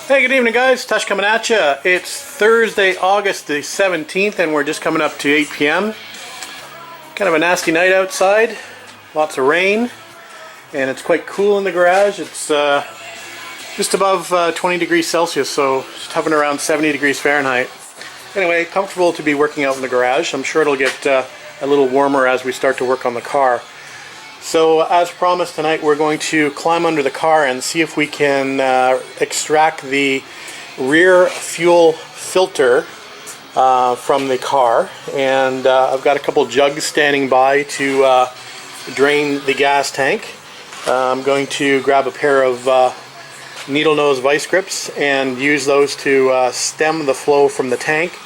Hey, good evening guys, Tush coming at you. It's Thursday, August the 17th and we're just coming up to 8 p.m. Kind of a nasty night outside, lots of rain, and it's quite cool in the garage. It's just above 20 degrees Celsius, so just hovering around 70 degrees Fahrenheit. Anyway, comfortable to be working out in the garage. I'm sure it'll get a little warmer as we start to work on the car. So as promised, tonight we're going to climb under the car and see if we can extract the rear fuel filter from the car. And I've got a couple jugs standing by to drain the gas tank. I'm going to grab a pair of needle nose vice grips and use those to stem the flow from the tank.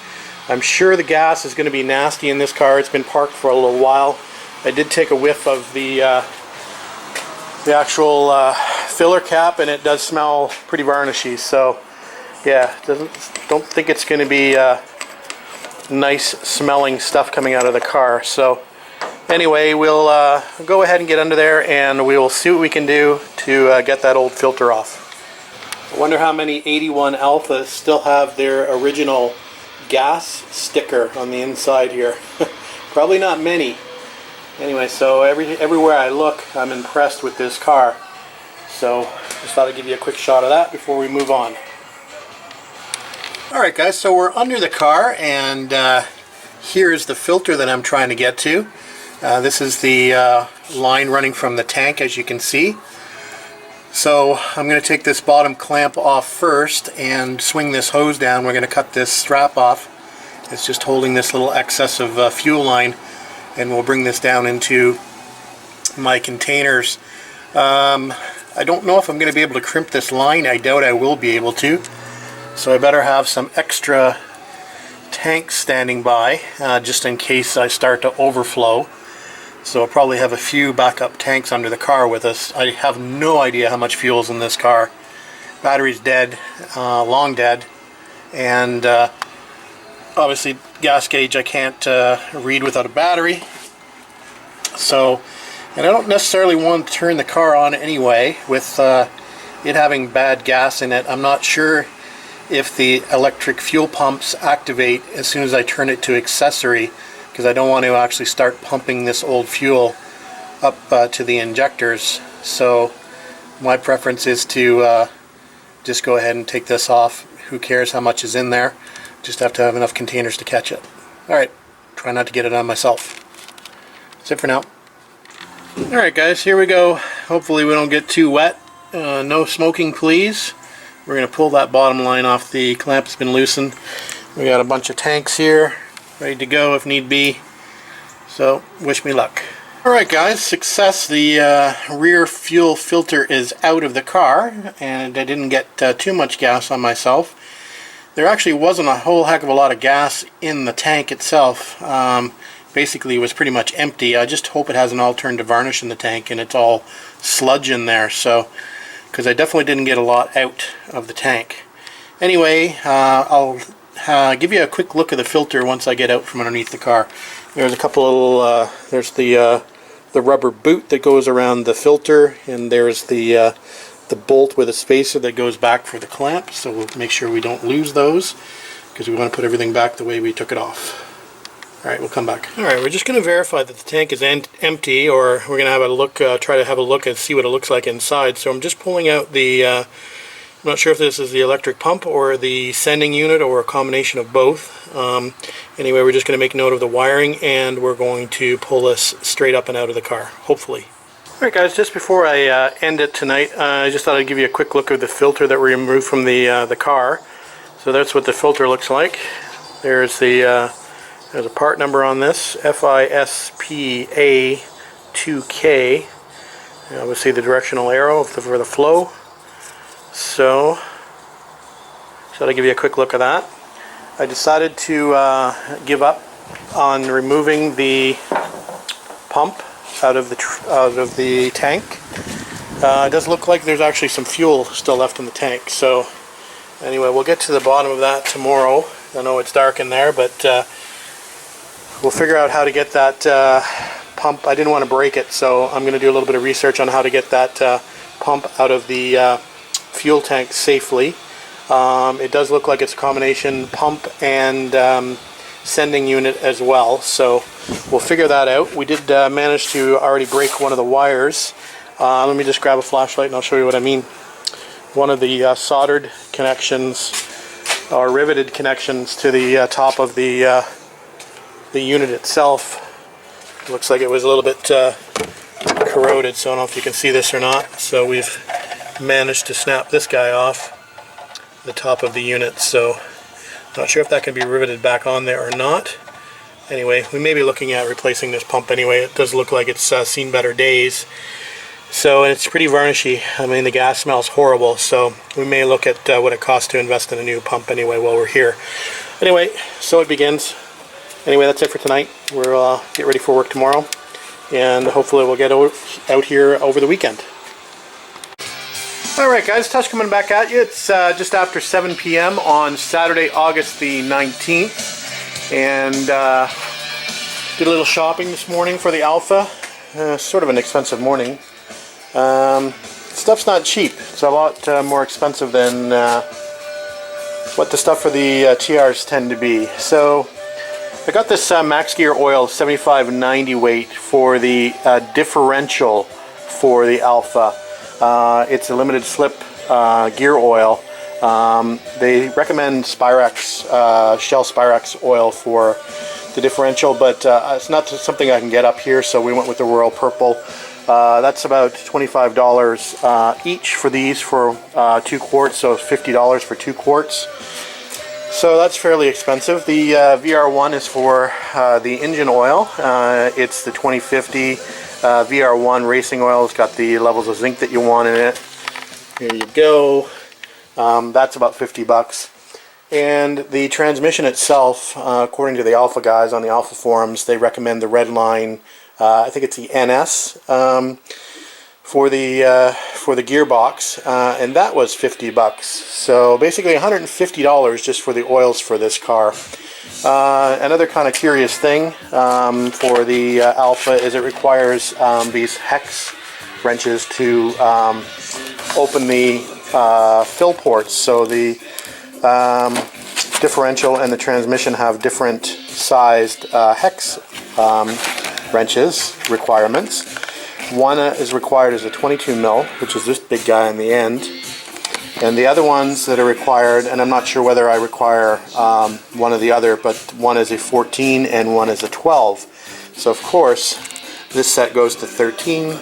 I'm sure the gas is going to be nasty in this car. It's been parked for a little while. I did take a whiff of the actual filler cap, and it does smell pretty varnishy. So, yeah, don't think it's going to be nice smelling stuff coming out of the car. So, anyway, we'll go ahead and get under there, and we will see what we can do to get that old filter off. I wonder how many 81 Alphas still have their original gas sticker on the inside here. Probably not many. Anyway, so everywhere I look, I'm impressed with this car. So just thought I'd give you a quick shot of that before we move on. Alright guys, so we're under the car, and here's the filter that I'm trying to get to. This is the line running from the tank, as you can see. So I'm going to take this bottom clamp off first and swing this hose down. We're going to cut this strap off. It's just holding this little excess of fuel line, and we'll bring this down into my containers. I don't know if I'm going to be able to crimp this line. I doubt I will be able to. So I better have some extra tanks standing by just in case I start to overflow. So I'll probably have a few backup tanks under the car with us. I have no idea how much fuel's in this car. Battery's dead, long dead, and obviously gas gauge I can't read without a battery. So, and I don't necessarily want to turn the car on anyway with it having bad gas in it. I'm not sure if the electric fuel pumps activate as soon as I turn it to accessory, because I don't want to actually start pumping this old fuel up to the injectors. So my preference is to just go ahead and take this off. Who cares how much is in there? Just have to have enough containers to catch it. Alright, try not to get it on myself. That's it for now. Alright guys, here we go. Hopefully we don't get too wet. No smoking please. We're going to pull that bottom line off. The clamp's been loosened. We got a bunch of tanks here, ready to go if need be. So, wish me luck. Alright guys, success. The rear fuel filter is out of the car, and I didn't get too much gas on myself. There actually wasn't a whole heck of a lot of gas in the tank itself. Basically it was pretty much empty. I just hope it hasn't all turned to varnish in the tank and it's all sludge in there, so because I definitely didn't get a lot out of the tank. Anyway, I'll give you a quick look at the filter once I get out from underneath the car. There's a couple little, there's the rubber boot that goes around the filter, and there's the bolt with a spacer that goes back for the clamp, so we'll make sure we don't lose those because we want to put everything back the way we took it off. Alright, we'll come back. Alright, we're just going to verify that the tank is empty, or we're going to have a look, try to have a look and see what it looks like inside. So I'm just pulling out the, I'm not sure if this is the electric pump or the sending unit or a combination of both. Anyway, we're just going to make note of the wiring, and we're going to pull this straight up and out of the car, hopefully. Alright guys, just before I end it tonight, I just thought I'd give you a quick look at the filter that we removed from the car. So that's what the filter looks like. There's a part number on this, FISPA2K. Obviously the directional arrow for the flow. So I'll give you a quick look at that. I decided to give up on removing the pump out of the tank. It does look like there's actually some fuel still left in the tank. So anyway, we'll get to the bottom of that tomorrow. I know it's dark in there, but we'll figure out how to get that pump. I didn't want to break it, so I'm going to do a little bit of research on how to get that pump out of the fuel tank safely. It does look like it's a combination pump and sending unit as well, so we'll figure that out. We did manage to already break one of the wires. Let me just grab a flashlight and I'll show you what I mean. One of the soldered connections or riveted connections to the top of the unit itself. Looks like it was a little bit corroded, so I don't know if you can see this or not. So we've managed to snap this guy off the top of the unit, so not sure if that can be riveted back on there or not. Anyway, we may be looking at replacing this pump anyway. It does look like it's seen better days. So, and it's pretty varnishy. I mean, the gas smells horrible, so we may look at what it costs to invest in a new pump anyway while we're here. Anyway, so it begins. Anyway, that's it for tonight. We'll get ready for work tomorrow, and hopefully we'll get out here over the weekend. Alright guys, Tush coming back at you. It's just after 7 p.m. on Saturday, August the 19th, and did a little shopping this morning for the Alfa. Sort of an expensive morning. Stuff's not cheap. It's a lot more expensive than what the stuff for the TRs tend to be. So I got this Max Gear Oil 75/90 weight for the differential for the Alfa. It's a limited slip gear oil. They recommend Spyrex, Shell Spyrex oil for the differential, but it's not something I can get up here, so we went with the Royal Purple. That's about $25 each for these for 2 quarts, so $50 for 2 quarts. So that's fairly expensive. The VR1 is for the engine oil. It's the 2050 VR1 racing oil. It's got the levels of zinc that you want in it. Here you go. That's about $50. And the transmission itself, according to the Alfa guys on the Alfa forums, they recommend the red line. I think it's the NS for the gearbox, and that was $50. So basically $150 just for the oils for this car. Another kind of curious thing for the Alfa is it requires these hex wrenches to open the fill ports. So the differential and the transmission have different sized hex wrenches requirements. One is required as a 22 mil, which is this big guy on the end, and the other ones that are required, and I'm not sure whether I require one or the other, but one is a 14 and one is a 12. So of course this set goes to 13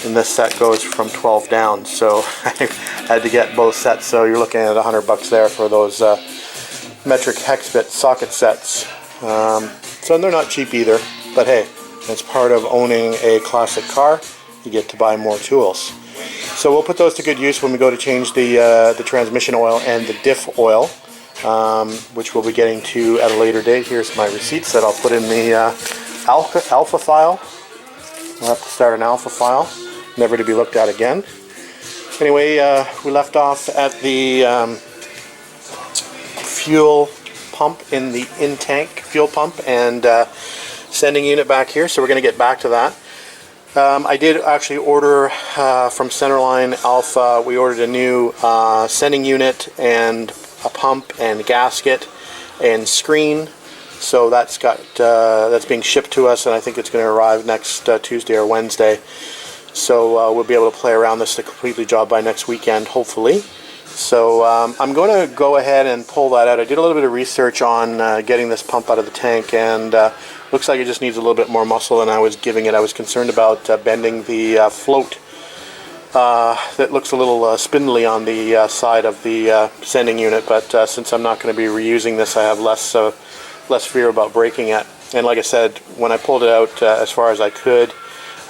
and this set goes from 12 down, so I had to get both sets. So you're looking at $100 there for those metric hex bit socket sets. So they're not cheap either, but hey, it's part of owning a classic car. You get to buy more tools. So we'll put those to good use when we go to change the transmission oil and the diff oil, which we'll be getting to at a later date. Here's my receipts that I'll put in the Alfa file. We'll have to start an Alfa file, never to be looked at again. Anyway, we left off at the fuel pump in the in-tank fuel pump and sending unit back here, so we're going to get back to that. I did actually order from Centerline Alfa. We ordered a new sending unit and a pump and gasket and screen. So that's being shipped to us, and I think it's going to arrive next Tuesday or Wednesday. So we'll be able to play around this to complete the job by next weekend, hopefully. So I'm going to go ahead and pull that out. I did a little bit of research on getting this pump out of the tank, and looks like it just needs a little bit more muscle than I was giving it. I was concerned about bending the float that looks a little spindly on the side of the sending unit, but since I'm not going to be reusing this, I have less fear about breaking it. And like I said, when I pulled it out as far as I could,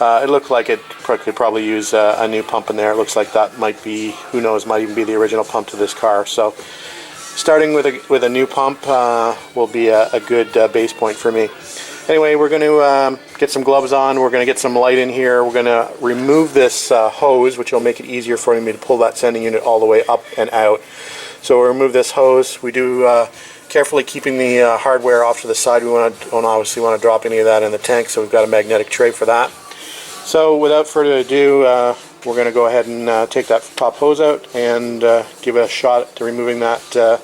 it looked like it could probably use a new pump in there. It looks like that might be, who knows, might even be the original pump to this car. So starting with a new pump will be a good base point for me. Anyway, we're going to get some gloves on. We're going to get some light in here. We're going to remove this hose, which will make it easier for me to pull that sending unit all the way up and out. So we'll remove this hose. We do carefully keeping the hardware off to the side. We don't obviously want to drop any of that in the tank, so we've got a magnetic tray for that. So without further ado, we're going to go ahead and take that top hose out and give a shot to removing that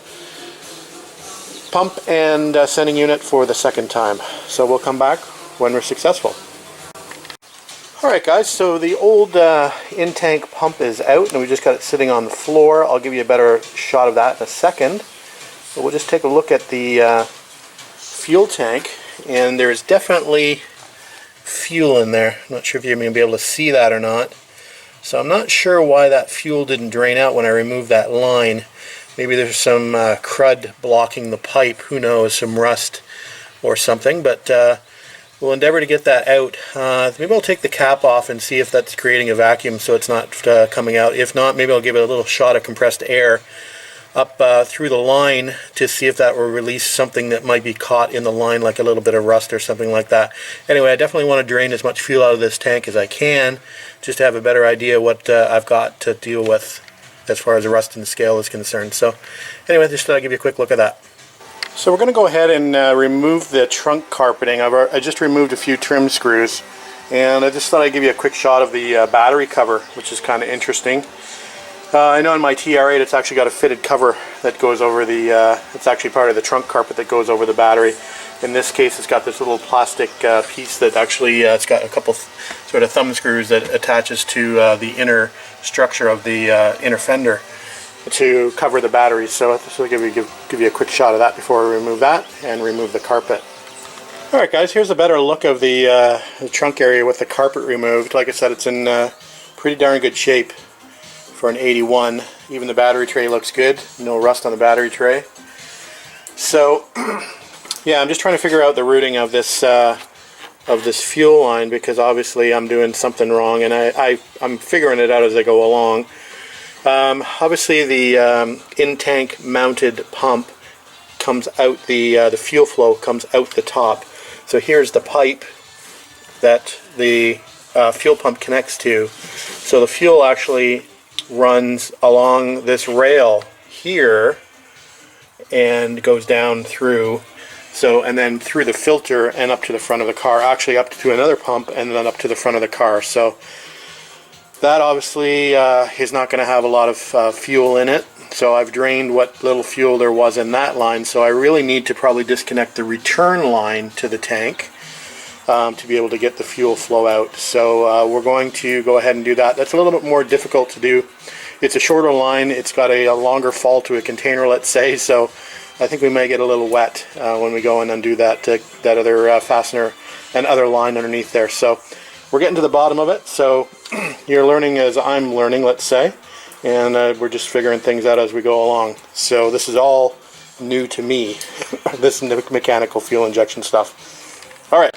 pump and sending unit for the second time. So we'll come back when we're successful. Alright guys, so the old in-tank pump is out and we just got it sitting on the floor. I'll give you a better shot of that in a second. But we'll just take a look at the fuel tank, and there's definitely fuel in there. I'm not sure if you're going to be able to see that or not. So I'm not sure why that fuel didn't drain out when I removed that line. Maybe there's some crud blocking the pipe, who knows, some rust or something, but we'll endeavor to get that out. Maybe I'll take the cap off and see if that's creating a vacuum so it's not coming out. If not, maybe I'll give it a little shot of compressed air up through the line to see if that will release something that might be caught in the line, like a little bit of rust or something like that. Anyway, I definitely want to drain as much fuel out of this tank as I can, just to have a better idea what I've got to deal with as far as the rust in the scale is concerned. So anyway, just thought I'd give you a quick look at that. So we're going to go ahead and remove the trunk carpeting. I just removed a few trim screws, and I just thought I'd give you a quick shot of the battery cover, which is kind of interesting. I know in my TR8 it's actually got a fitted cover that goes over the, it's actually part of the trunk carpet that goes over the battery. In this case it's got this little plastic piece that actually, it's got a couple sort of thumb screws that attaches to the inner structure of the inner fender to cover the battery. So I'll give you a quick shot of that before we remove that and remove the carpet. Alright guys, here's a better look of the trunk area with the carpet removed. Like I said, it's in pretty darn good shape for an 81. Even the battery tray looks good. No rust on the battery tray. So yeah, I'm just trying to figure out the routing of this fuel line, because obviously I'm doing something wrong, and I'm figuring it out as I go along. Obviously the in-tank mounted pump comes out, the fuel flow comes out the top. So here's the pipe that the fuel pump connects to. So the fuel actually runs along this rail here and goes down through, so, and then through the filter and up to the front of the car, actually up to another pump and then up to the front of the car. So that obviously is not going to have a lot of fuel in it. So I've drained what little fuel there was in that line, so I really need to probably disconnect the return line to the tank to be able to get the fuel flow out. So we're going to go ahead and do that. That's a little bit more difficult to do. It's a shorter line, it's got a longer fall to a container, let's say, so I think we may get a little wet when we go and undo that other fastener and other line underneath there. So we're getting to the bottom of it, so you're learning as I'm learning, let's say, and we're just figuring things out as we go along. So this is all new to me, this mechanical fuel injection stuff. Alright.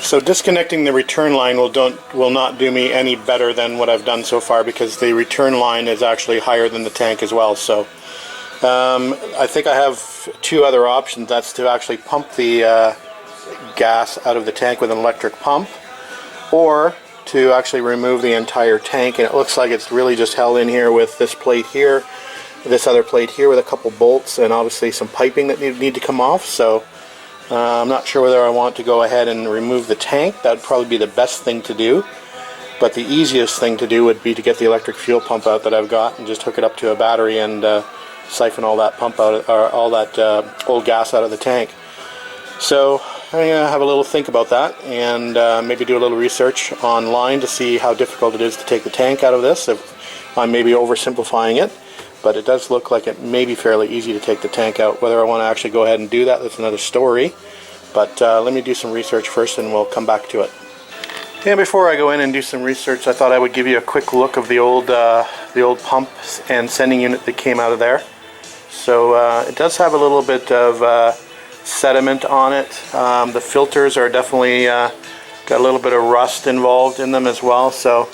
So disconnecting the return line will not do me any better than what I've done so far, because the return line is actually higher than the tank as well. So I think I have two other options. That's to actually pump the gas out of the tank with an electric pump, or to actually remove the entire tank. And it looks like it's really just held in here with this plate here, this other plate here with a couple bolts, and obviously some piping that need to come off. So I'm not sure whether I want to go ahead and remove the tank. That would probably be the best thing to do. But the easiest thing to do would be to get the electric fuel pump out that I've got and just hook it up to a battery and siphon all that pump out, or all that old gas out of the tank. So I'm going to have a little think about that, and maybe do a little research online to see how difficult it is to take the tank out of this, if I'm maybe oversimplifying it. But it does look like it may be fairly easy to take the tank out. Whether I want to actually go ahead and do that, that's another story. But let me do some research first and we'll come back to it. And before I go in and do some research, I thought I would give you a quick look of the old pump and sending unit that came out of there. So it does have a little bit of sediment on it. The filters are definitely got a little bit of rust involved in them as well. So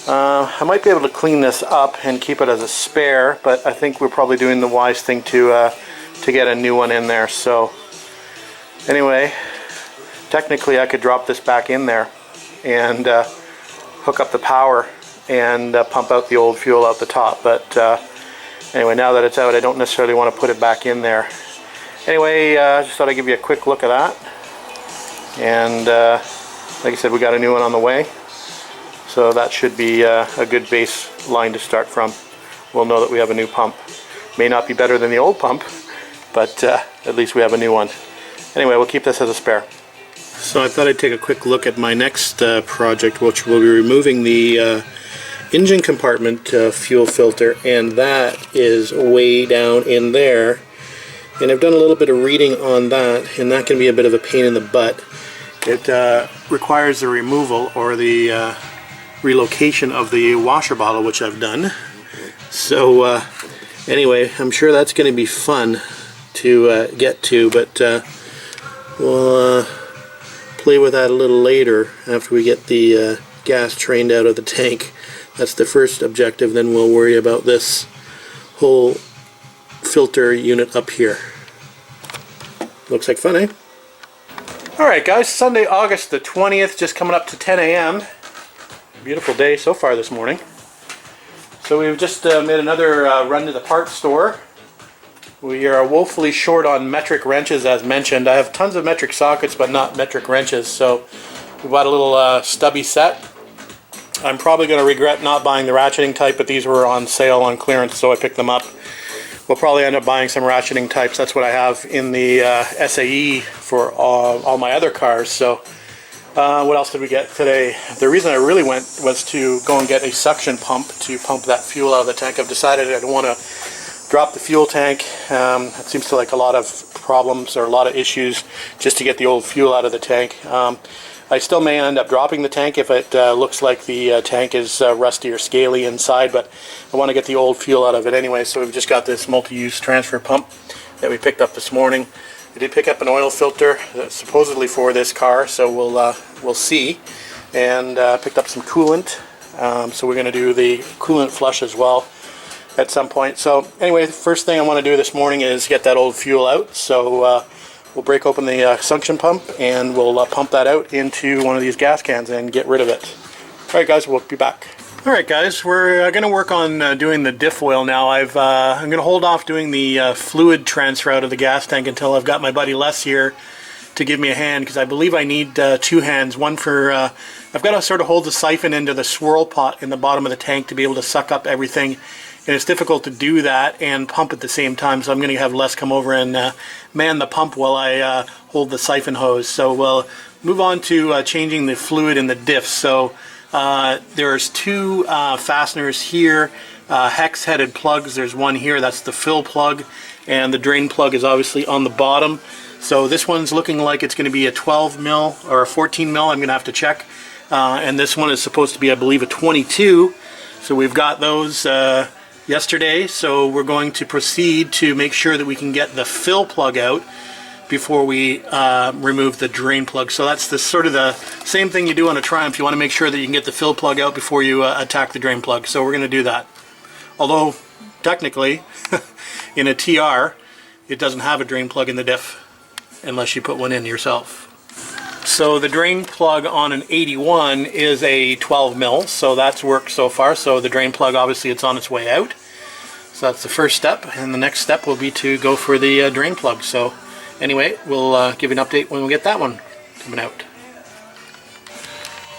I might be able to clean this up and keep it as a spare, but I think we're probably doing the wise thing to get a new one in there. So anyway, technically I could drop this back in there and hook up the power and pump out the old fuel out the top. But anyway, now that it's out, I don't necessarily want to put it back in there. Anyway, just thought I'd give you a quick look at that. And like I said, we got a new one on the way. So that should be a good base line to start from. We'll know that we have a new pump. May not be better than the old pump, but at least we have a new one. Anyway, we'll keep this as a spare. So I thought I'd take a quick look at my next project, which will be removing the engine compartment fuel filter, and that is way down in there. And I've done a little bit of reading on that, and that can be a bit of a pain in the butt. It requires the removal or the relocation of the washer bottle, which I've done. So anyway, I'm sure that's going to be fun to get to, but we'll play with that a little later after we get the gas trained out of the tank. That's the first objective, then we'll worry about this whole filter unit up here. Looks like fun, eh? Alright guys, Sunday, August the 20th, just coming up to 10 a.m. Beautiful day so far this morning. So we've just made another run to the parts store. We are woefully short on metric wrenches, as mentioned. I have tons of metric sockets, but not metric wrenches, so we bought a little stubby set. I'm probably going to regret not buying the ratcheting type, but these were on sale on clearance, so I picked them up. We'll probably end up buying some ratcheting types. That's what I have in the SAE for all my other cars. So what else did we get today? The reason I really went was to go and get a suction pump to pump that fuel out of the tank. I've decided I don't want to drop the fuel tank. It seems to like a lot of problems or a lot of issues just to get the old fuel out of the tank. I still may end up dropping the tank if it looks like the tank is rusty or scaly inside, but I want to get the old fuel out of it anyway. So we've just got this multi-use transfer pump that we picked up this morning. We did pick up an oil filter supposedly for this car, so we'll see. And picked up some coolant, so we're going to do the coolant flush as well at some point. So anyway, the first thing I want to do this morning is get that old fuel out. So we'll break open the suction pump and we'll pump that out into one of these gas cans and get rid of it. Alright guys, we'll be back. Alright guys, we're going to work on doing the diff oil now. I'm going to hold off doing the fluid transfer out of the gas tank until I've got my buddy Les here to give me a hand, because I believe I need two hands. One for, I've got to sort of hold the siphon into the swirl pot in the bottom of the tank to be able to suck up everything. And it's difficult to do that and pump at the same time, so I'm going to have Les come over and man the pump while I hold the siphon hose. So we'll move on to changing the fluid in the diff. So there's two fasteners here, hex-headed plugs. There's one here, that's the fill plug, and the drain plug is obviously on the bottom. So this one's looking like it's going to be a 12 mil or a 14 mil. I'm going to have to check. And this one is supposed to be, I believe, a 22. So we've got those yesterday, so we're going to proceed to make sure that we can get the fill plug out before we remove the drain plug. So that's the sort of the same thing you do on a Triumph. You want to make sure that you can get the fill plug out before you attack the drain plug. So we're going to do that. Although technically in a TR it doesn't have a drain plug in the diff unless you put one in yourself. So the drain plug on an 81 is a 12 mil, so that's worked so far. So the drain plug, obviously it's on its way out. So that's the first step, and the next step will be to go for the drain plug. So anyway, we'll give you an update when we get that one coming out.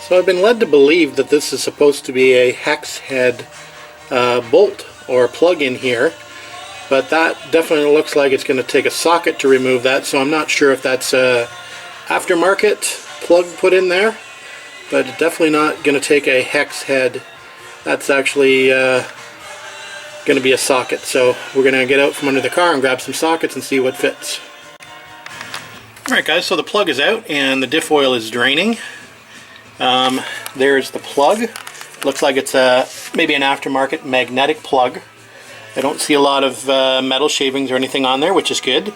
So I've been led to believe that this is supposed to be a hex head bolt or plug in here, but that definitely looks like it's going to take a socket to remove that, so I'm not sure if that's a aftermarket plug put in there, but definitely not going to take a hex head. That's actually going to be a socket, so we're going to get out from under the car and grab some sockets and see what fits. Alright guys, so the plug is out and the diff oil is draining. There's the plug. Looks like it's maybe an aftermarket magnetic plug. I don't see a lot of metal shavings or anything on there, which is good.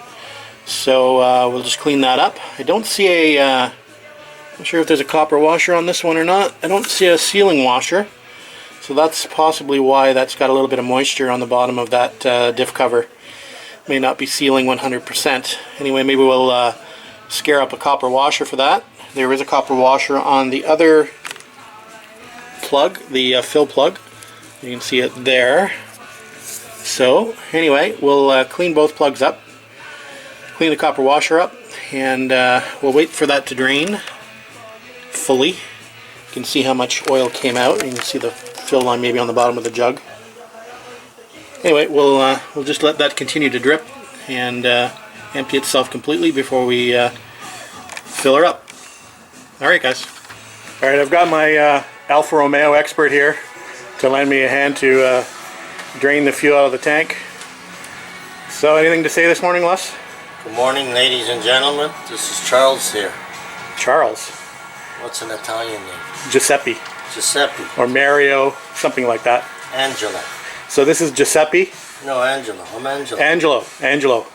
So we'll just clean that up. I don't see a, I'm not sure if there's a copper washer on this one or not. I don't see a sealing washer. So that's possibly why that's got a little bit of moisture on the bottom of that diff cover. May not be sealing 100%. Anyway, maybe we'll scare up a copper washer for that. There is a copper washer on the other plug, the fill plug. You can see it there. So anyway, we'll clean both plugs up, clean the copper washer up, and we'll wait for that to drain fully. can see how much oil came out. You can see the fill line maybe on the bottom of the jug. Anyway, we'll just let that continue to drip and empty itself completely before we fill her up. Alright guys. Alright, I've got my Alfa Romeo expert here to lend me a hand to drain the fuel out of the tank. So anything to say this morning, Les? Good morning, ladies and gentlemen. This is Charles here. Charles. What's an Italian name? Giuseppe. Giuseppe. Or Mario, something like that. Angela. So this is Giuseppe? No, Angelo. I'm Angelo. Angelo.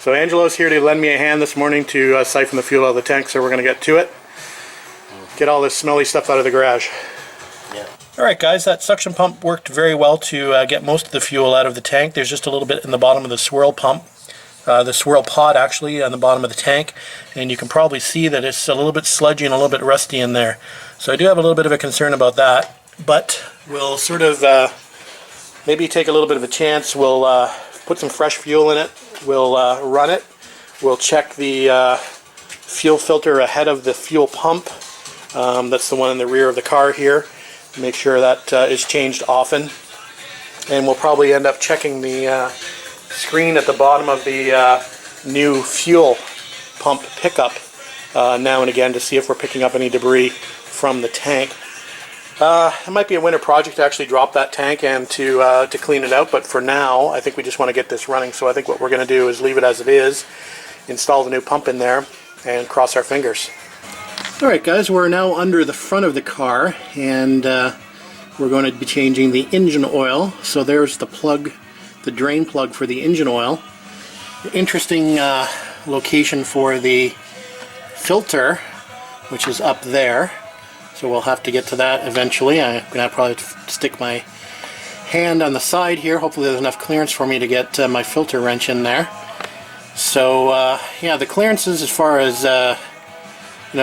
So Angelo's here to lend me a hand this morning to siphon the fuel out of the tank, so we're going to get to it. Get all this smelly stuff out of the garage. Yeah. Alright guys, that suction pump worked very well to get most of the fuel out of the tank. There's just a little bit in the bottom of the swirl pump. The swirl pod actually on the bottom of the tank, and you can probably see that it's a little bit sludgy and a little bit rusty in there. So I do have a little bit of a concern about that, but we'll sort of maybe take a little bit of a chance. We'll put some fresh fuel in it, we'll run it, we'll check the fuel filter ahead of the fuel pump. That's the one in the rear of the car here. Make sure that is changed often, and we'll probably end up checking the screen at the bottom of the new fuel pump pickup now and again to see if we're picking up any debris from the tank. It might be a winter project to actually drop that tank and to clean it out, but for now I think we just want to get this running. So I think what we're going to do is leave it as it is, install the new pump in there, and cross our fingers. Alright guys, we're now under the front of the car, and we're going to be changing the engine oil. So there's the plug, the drain plug for the engine oil. Interesting location for the filter, which is up there. So we'll have to get to that eventually. I'm going to probably stick my hand on the side here. Hopefully there's enough clearance for me to get my filter wrench in there. So yeah, the clearances as far as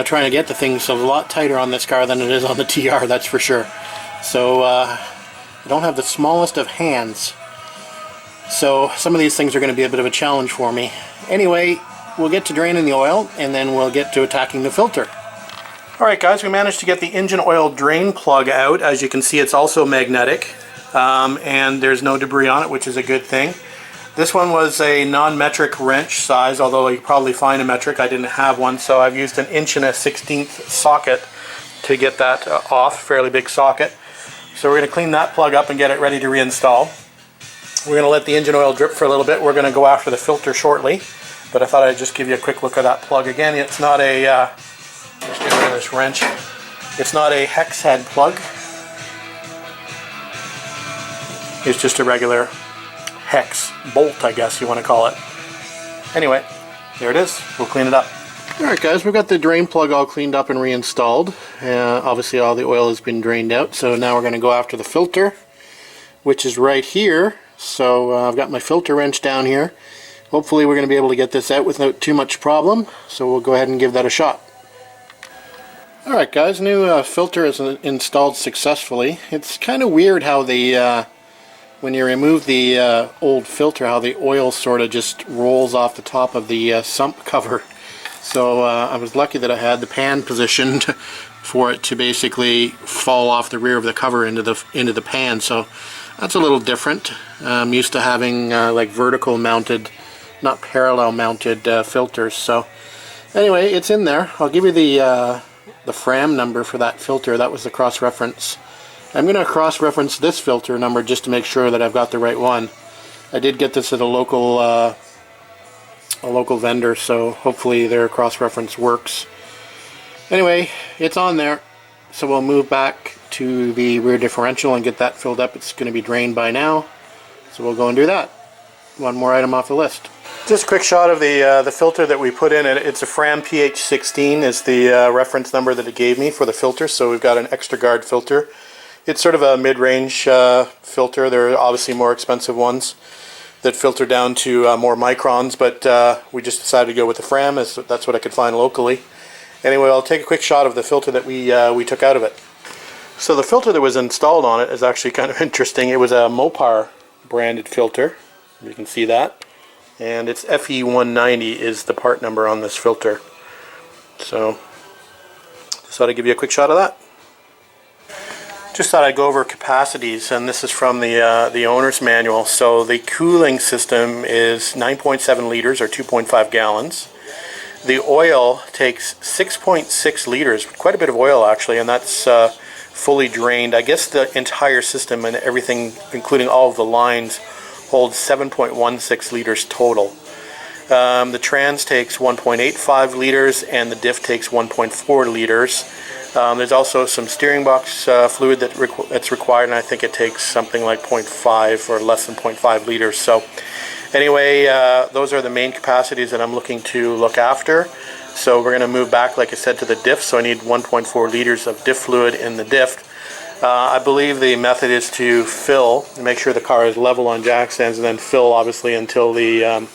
trying to get the things a lot tighter on this car than it is on the TR, that's for sure. So I don't have the smallest of hands. So some of these things are going to be a bit of a challenge for me. Anyway, we'll get to draining the oil, and then we'll get to attacking the filter. Alright guys, we managed to get the engine oil drain plug out. As you can see, it's also magnetic, and there's no debris on it, which is a good thing. This one was a non-metric wrench size, although you probably find a metric. I didn't have one, so I've used an 1 1/16 socket to get that off, fairly big socket. So we're going to clean that plug up and get it ready to reinstall. We're going to let the engine oil drip for a little bit. We're going to go after the filter shortly, but I thought I'd just give you a quick look at that plug. Again, it's not a, let's get rid of this wrench. It's not a hex head plug. It's just a regular hex bolt, I guess you want to call it. Anyway, there it is. We'll clean it up. Alright guys, we've got the drain plug all cleaned up and reinstalled. Obviously all the oil has been drained out, so now we're going to go after the filter, which is right here. So I've got my filter wrench down here. Hopefully we're going to be able to get this out without too much problem, so we'll go ahead and give that a shot. Alright guys, new filter is installed successfully. It's kind of weird how the when you remove the old filter, how the oil sort of just rolls off the top of the sump cover. So I was lucky that I had the pan positioned for it to basically fall off the rear of the cover into the pan. So that's a little different. I'm used to having like vertical mounted, not parallel mounted filters. So anyway, it's in there. I'll give you the FRAM number for that filter. That was the cross-reference. I'm going to cross-reference this filter number just to make sure that I've got the right one. I did get this at a local vendor, so hopefully their cross-reference works. Anyway, it's on there, so we'll move back to the rear differential and get that filled up. It's going to be drained by now, so we'll go and do that. One more item off the list. Just a quick shot of the filter that we put in. It's a FRAM PH16 is the reference number that it gave me for the filter, so we've got an extra guard filter. It's sort of a mid-range filter. There are obviously more expensive ones that filter down to more microns, but we just decided to go with the FRAM, as that's what I could find locally. Anyway, I'll take a quick shot of the filter that we took out of it. So the filter that was installed on it is actually kind of interesting. It was a Mopar branded filter. You can see that. And it's FE190 is the part number on this filter. So just thought I'd give you a quick shot of that. Just thought I'd go over capacities, and this is from the owner's manual. So the cooling system is 9.7 liters or 2.5 gallons. The oil takes 6.6 liters, quite a bit of oil actually, and that's fully drained. I guess the entire system and everything, including all of the lines, holds 7.16 liters total. The trans takes 1.85 liters and the diff takes 1.4 liters. There's also some steering box fluid that's required, and I think it takes something like 0.5 or less than 0.5 liters. So anyway, those are the main capacities that I'm looking to look after. So we're going to move back, like I said, to the diff. So I need 1.4 liters of diff fluid in the diff. I believe the method is to fill, make sure the car is level on jack stands, and then fill obviously until the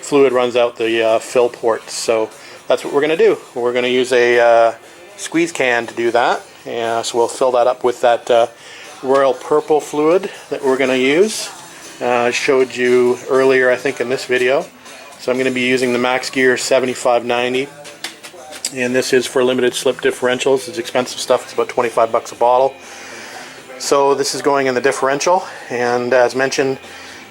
fluid runs out the fill port. So that's what we're going to do. We're going to use a squeeze can to do that. Yeah, so we'll fill that up with that royal purple fluid that we're going to use. I showed you earlier, I think, in this video. So I'm going to be using the Max Gear 7590, and this is for limited slip differentials. It's expensive stuff. It's about 25 bucks a bottle. So this is going in the differential, and as mentioned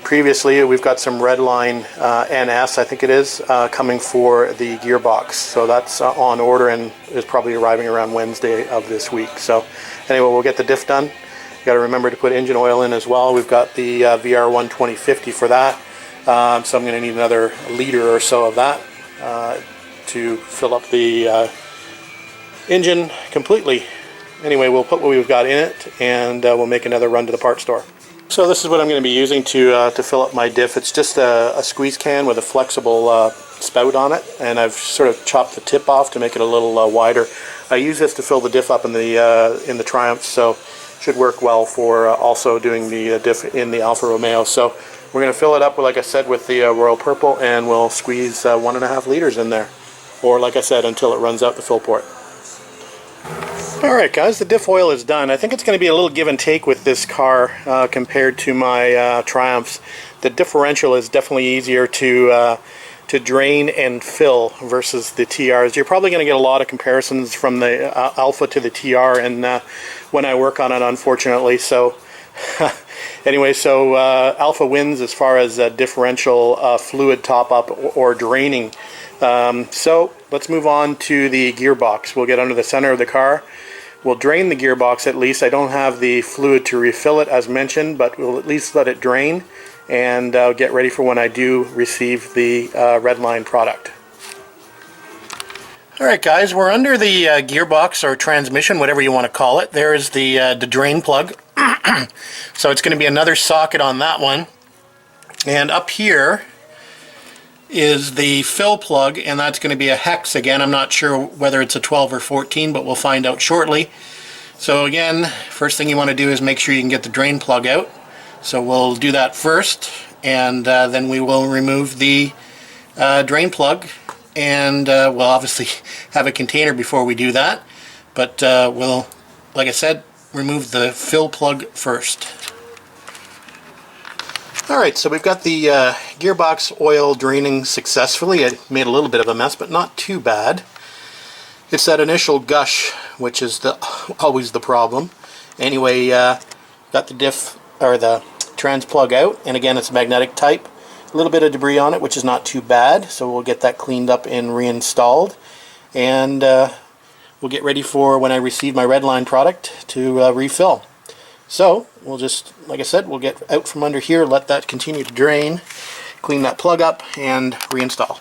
previously, we've got some Redline NS, I think it is, coming for the gearbox. So that's on order and is probably arriving around Wednesday of this week. So anyway, we'll get the diff done. Got to remember to put engine oil in as well. We've got the VR1 2050 for that. So I'm going to need another liter or so of that to fill up the engine completely. Anyway, we'll put what we've got in it, and we'll make another run to the parts store. So this is what I'm going to be using to fill up my diff. It's just a squeeze can with a flexible spout on it, and I've sort of chopped the tip off to make it a little wider. I use this to fill the diff up in the Triumph, so should work well for also doing the diff in the Alfa Romeo. So we're going to fill it up, like I said, with the Royal Purple, and we'll squeeze 1.5 liters in there, or like I said, until it runs out the fill port. Alright guys, the diff oil is done. I think it's going to be a little give and take with this car compared to my Triumphs. The differential is definitely easier to drain and fill versus the TRs. You're probably going to get a lot of comparisons from the Alpha to the TR, and when I work on it, unfortunately. So anyway, so Alpha wins as far as differential fluid top up or draining. So let's move on to the gearbox. We'll get under the center of the car. We'll drain the gearbox at least. I don't have the fluid to refill it as mentioned, but we'll at least let it drain and get ready for when I do receive the Redline product. Alright guys, we're under the gearbox or transmission, whatever you want to call it. There is the drain plug. So it's going to be another socket on that one. And up here is the fill plug, and that's going to be a hex again. I'm not sure whether it's a 12 or 14, but we'll find out shortly. So again, first thing you want to do is make sure you can get the drain plug out. So we'll do that first, and then we will remove the drain plug, and we'll obviously have a container before we do that, but we'll, like I said, remove the fill plug first. Alright, so we've got the gearbox oil draining successfully. I made a little bit of a mess, but not too bad. It's that initial gush, which is always the problem. Anyway, got the diff, or the trans plug out, and again it's magnetic type. A little bit of debris on it, which is not too bad, so we'll get that cleaned up and reinstalled. And we'll get ready for when I receive my Redline product to refill. So we'll just, like I said, we'll get out from under here, let that continue to drain, clean that plug up, and reinstall.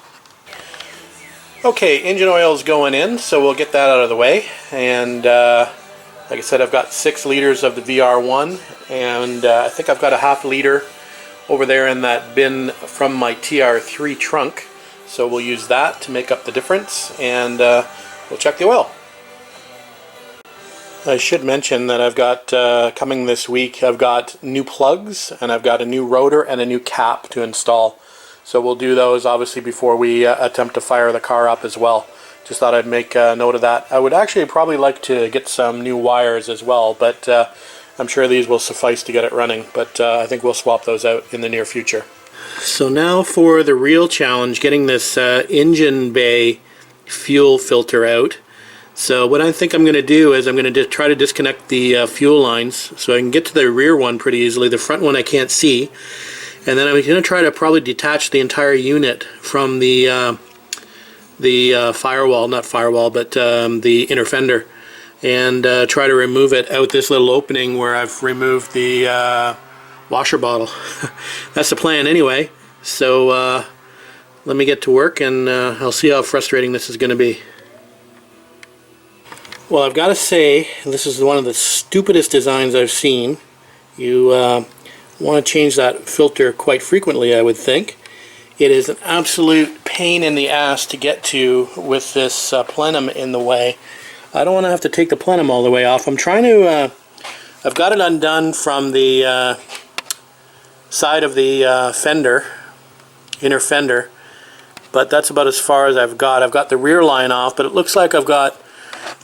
Okay, engine oil is going in, so we'll get that out of the way. And like I said, I've got 6 liters of the VR1, and I think I've got a ½ liter over there in that bin from my TR3 trunk. So we'll use that to make up the difference, and we'll check the oil. I should mention that I've got, coming this week, I've got new plugs, and I've got a new rotor and a new cap to install. So we'll do those obviously before we attempt to fire the car up as well. Just thought I'd make a note of that. I would actually probably like to get some new wires as well, but I'm sure these will suffice to get it running. But I think we'll swap those out in the near future. So now for the real challenge, getting this engine bay fuel filter out. So what I think I'm going to do is I'm going to try to disconnect the fuel lines so I can get to the rear one pretty easily. The front one I can't see. And then I'm going to try to probably detach the entire unit from the firewall, not firewall, but the inner fender, and try to remove it out this little opening where I've removed the washer bottle. That's the plan anyway. So let me get to work, and I'll see how frustrating this is going to be. Well, I've got to say, this is one of the stupidest designs I've seen. You want to change that filter quite frequently, I would think. It is an absolute pain in the ass to get to with this plenum in the way. I don't want to have to take the plenum all the way off. I'm trying to, I've got it undone from the side of the fender, inner fender, but that's about as far as I've got. I've got the rear line off, but it looks like I've got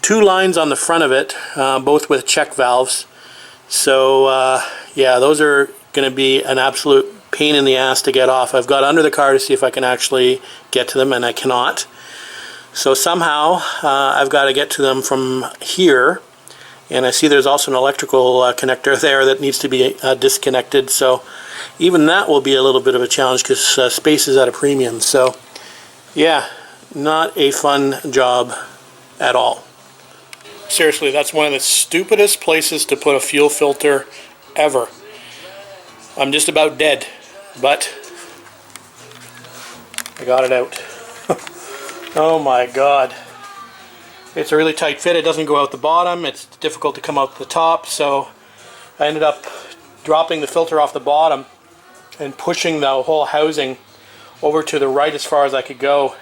two lines on the front of it, both with check valves. So yeah, those are going to be an absolute pain in the ass to get off. I've got under the car to see if I can actually get to them, and I cannot. So somehow I've got to get to them from here, and I see there's also an electrical connector there that needs to be disconnected. So even that will be a little bit of a challenge because space is at a premium. So yeah, not a fun job at all. Seriously, that's one of the stupidest places to put a fuel filter ever. I'm just about dead, but I got it out. Oh my god. It's a really tight fit. It doesn't go out the bottom. It's difficult to come out the top, so I ended up dropping the filter off the bottom and pushing the whole housing over to the right as far as I could go.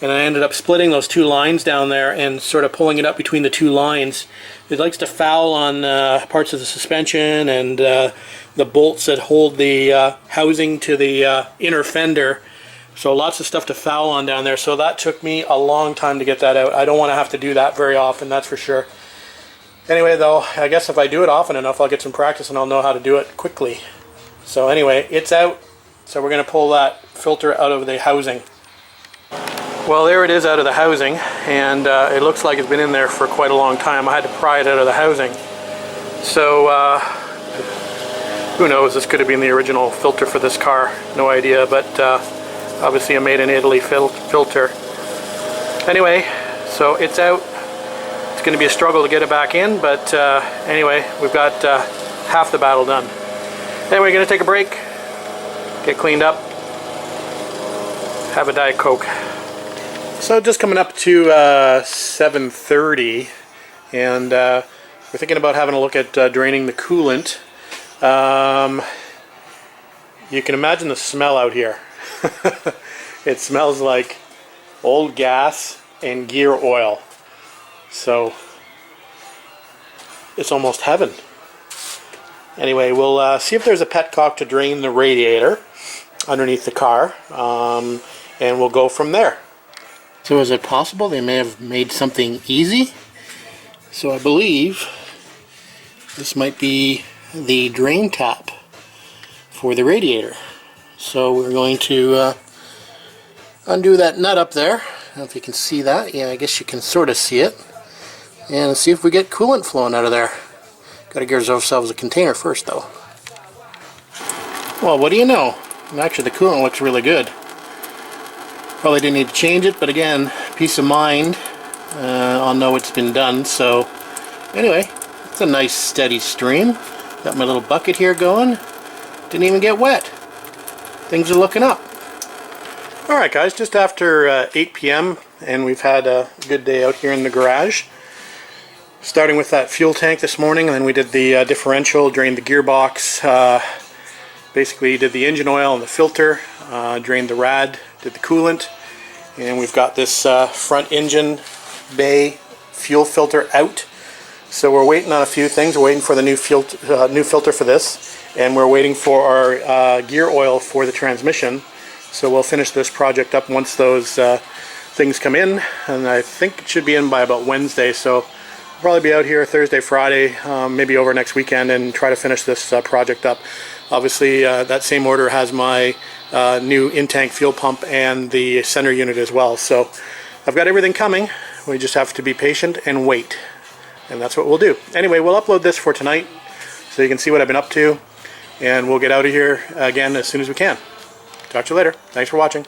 And I ended up splitting those two lines down there and sort of pulling it up between the two lines. It likes to foul on parts of the suspension and the bolts that hold the housing to the inner fender. So lots of stuff to foul on down there. So that took me a long time to get that out. I don't want to have to do that very often, that's for sure. Anyway though, I guess if I do it often enough, I'll get some practice and I'll know how to do it quickly. So anyway, it's out. So we're going to pull that filter out of the housing. Well, there it is out of the housing, and it looks like it's been in there for quite a long time. I had to pry it out of the housing. So, who knows, this could have been the original filter for this car. No idea, but obviously a made-in-Italy filter. Anyway, so it's out. It's going to be a struggle to get it back in, but anyway, we've got half the battle done. Anyway, we're going to take a break, get cleaned up, have a Diet Coke. So just coming up to 7:30, and we're thinking about having a look at draining the coolant. You can imagine the smell out here. It smells like old gas and gear oil. So it's almost heaven. Anyway, we'll see if there's a petcock to drain the radiator underneath the car, and we'll go from there. So is it possible they may have made something easy? So I believe this might be the drain tap for the radiator. So we're going to undo that nut up there. I don't know if you can see that. Yeah, I guess you can sort of see it. And see if we get coolant flowing out of there. Got to get ourselves a container first though. Well, what do you know? Actually, the coolant looks really good. Probably didn't need to change it, but again, peace of mind. I'll know it's been done. So anyway, it's a nice steady stream. Got my little bucket here going. Didn't even get wet. Things are looking up. Alright guys, just after 8 p.m. and we've had a good day out here in the garage. Starting with that fuel tank this morning, and then we did the differential, drained the gearbox, basically did the engine oil and the filter, drained the rad, did the coolant, and we've got this front engine bay fuel filter out. So we're waiting on a few things. We're waiting for the new filter for this, and we're waiting for our gear oil for the transmission. So we'll finish this project up once those things come in, and I think it should be in by about Wednesday. So we'll probably be out here Thursday, Friday, maybe over next weekend, and try to finish this project up. Obviously, that same order has my new in-tank fuel pump and the center unit as well. So I've got everything coming. We just have to be patient and wait. And that's what we'll do. Anyway, we'll upload this for tonight so you can see what I've been up to. And we'll get out of here again as soon as we can. Talk to you later. Thanks for watching.